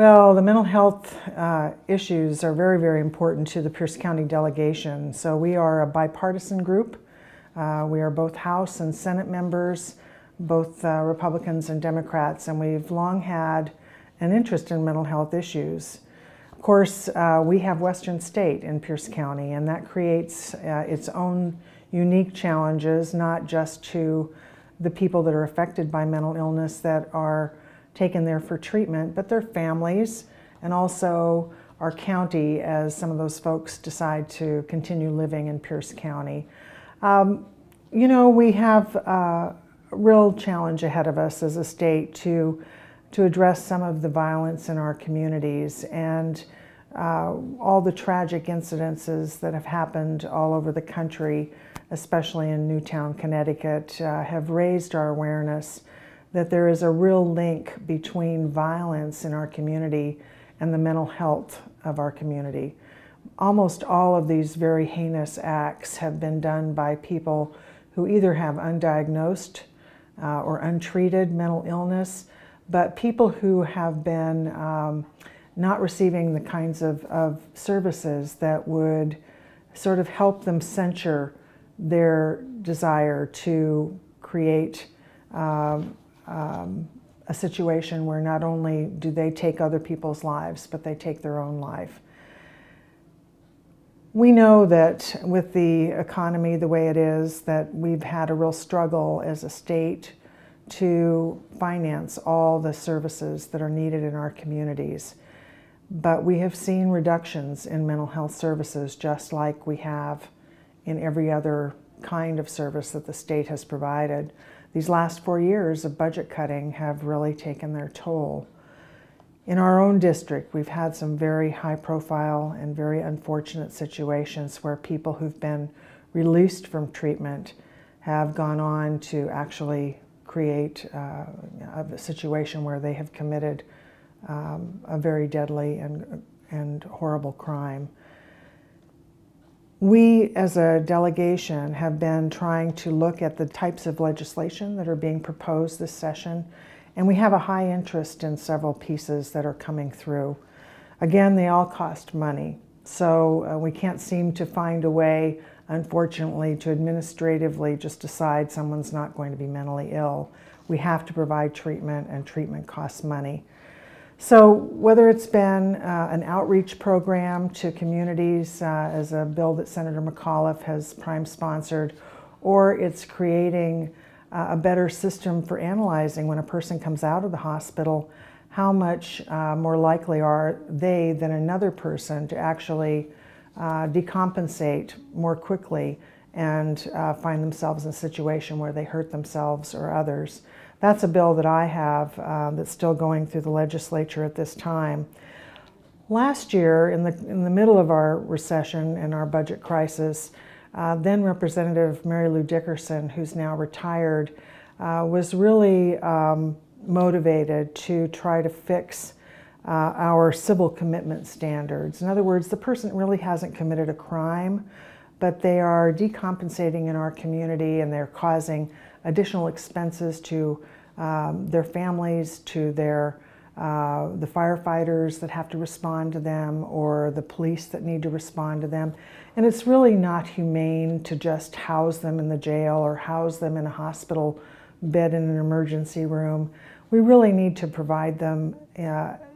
Well, the mental health issues are very, very important to the Pierce County delegation. So we are a bipartisan group. We are both House and Senate members, both Republicans and Democrats, and we've long had an interest in mental health issues. Of course, we have Western State in Pierce County, and that creates its own unique challenges, not just to the people that are affected by mental illness that are taken there for treatment, but their families, and also our county as some of those folks decide to continue living in Pierce County. You know, we have a real challenge ahead of us as a state to address some of the violence in our communities and all the tragic incidences that have happened all over the country, especially in Newtown, Connecticut, have raised our awareness that there is a real link between violence in our community and the mental health of our community. Almost all of these very heinous acts have been done by people who either have undiagnosed or untreated mental illness, but people who have been not receiving the kinds of services that would sort of help them censure their desire to create a situation where not only do they take other people's lives, but they take their own life. We know that with the economy the way it is, that we've had a real struggle as a state to finance all the services that are needed in our communities. But we have seen reductions in mental health services just like we have in every other kind of service that the state has provided. These last 4 years of budget cutting have really taken their toll. In our own district, we've had some very high profile and very unfortunate situations where people who've been released from treatment have gone on to actually create a situation where they have committed a very deadly and horrible crime. We, as a delegation, have been trying to look at the types of legislation that are being proposed this session, and we have a high interest in several pieces that are coming through. Again, they all cost money, so we can't seem to find a way, unfortunately, to administratively just decide someone's not going to be mentally ill. We have to provide treatment, and treatment costs money. So whether it's been an outreach program to communities as a bill that Senator McAuliffe has prime sponsored, or it's creating a better system for analyzing when a person comes out of the hospital, how much more likely are they than another person to actually decompensate more quickly and find themselves in a situation where they hurt themselves or others. That's a bill that I have that's still going through the legislature at this time. Last year, in the middle of our recession and our budget crisis, then Representative Mary Lou Dickerson, who's now retired, was really motivated to try to fix our civil commitment standards. In other words, the person really hasn't committed a crime, but they are decompensating in our community and they're causing additional expenses to their families, to the firefighters that have to respond to them, or the police that need to respond to them. And it's really not humane to just house them in the jail or house them in a hospital bed in an emergency room. We really need to provide them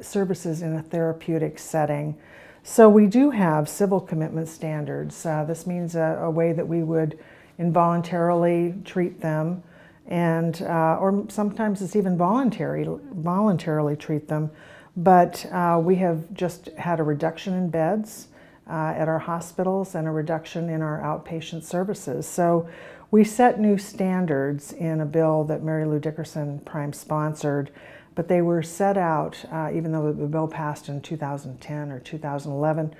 services in a therapeutic setting. So we do have civil commitment standards. This means a way that we would involuntarily treat them, and or sometimes it's even voluntarily treat them. But we have just had a reduction in beds at our hospitals and a reduction in our outpatient services. So we set new standards in a bill that Mary Lou Dickerson prime sponsored, but they were set out, even though the bill passed in 2010 or 2011,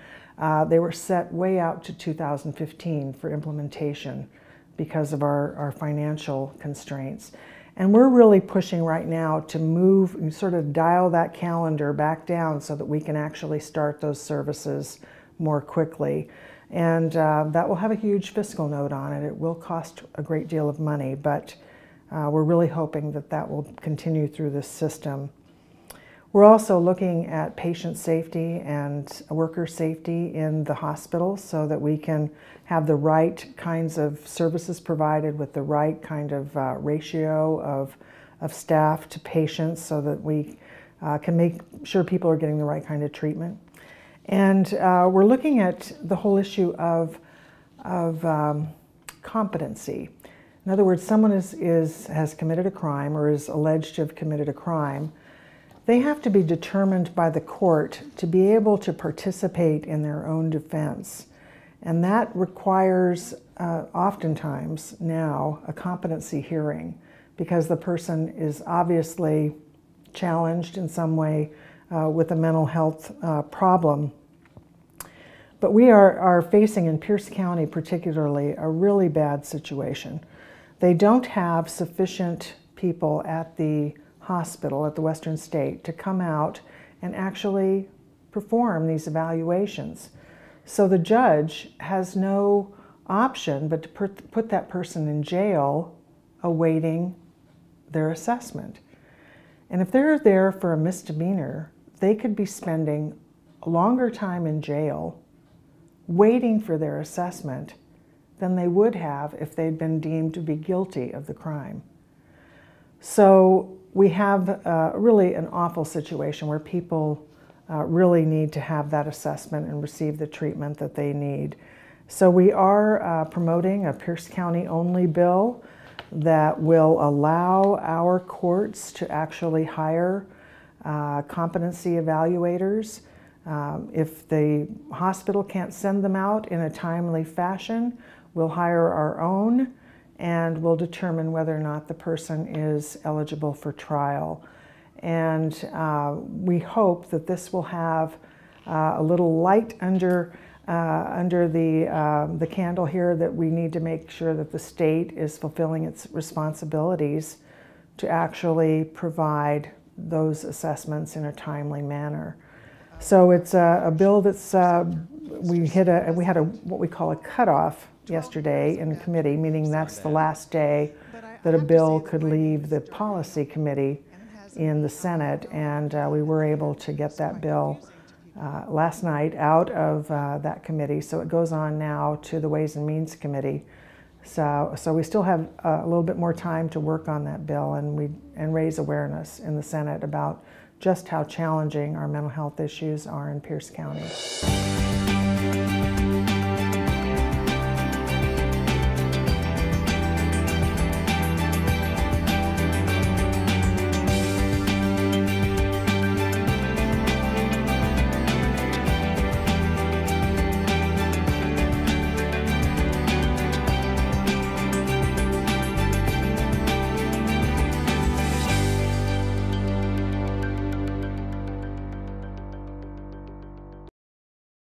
they were set way out to 2015 for implementation because of our financial constraints. And we're really pushing right now to move and sort of dial that calendar back down so that we can actually start those services more quickly. And that will have a huge fiscal note on it. It will cost a great deal of money, but we're really hoping that that will continue through this system. We're also looking at patient safety and worker safety in the hospital so that we can have the right kinds of services provided with the right kind of ratio of staff to patients so that we can make sure people are getting the right kind of treatment. And we're looking at the whole issue of competency. In other words, someone has committed a crime or is alleged to have committed a crime. They have to be determined by the court to be able to participate in their own defense. And that requires, oftentimes now, a competency hearing because the person is obviously challenged in some way with a mental health problem. But we are facing in Pierce County particularly a really bad situation. They don't have sufficient people at the hospital at the Western State to come out and actually perform these evaluations. So the judge has no option but to put that person in jail awaiting their assessment. And if they're there for a misdemeanor, they could be spending a longer time in jail waiting for their assessment than they would have if they'd been deemed to be guilty of the crime. So we have really an awful situation where people really need to have that assessment and receive the treatment that they need. So we are promoting a Pierce County only bill that will allow our courts to actually hire competency evaluators. If the hospital can't send them out in a timely fashion, we'll hire our own and we'll determine whether or not the person is eligible for trial. And we hope that this will have a little light under the candle here, that we need to make sure that the state is fulfilling its responsibilities to actually provide those assessments in a timely manner. So it's a bill that's, we had what we call a cutoff yesterday in committee, meaning that's the last day that a bill could leave the policy committee in the Senate, and we were able to get that bill last night out of that committee. So it goes on now to the Ways and Means Committee. So we still have a little bit more time to work on that bill and raise awareness in the Senate about just how challenging our mental health issues are in Pierce County.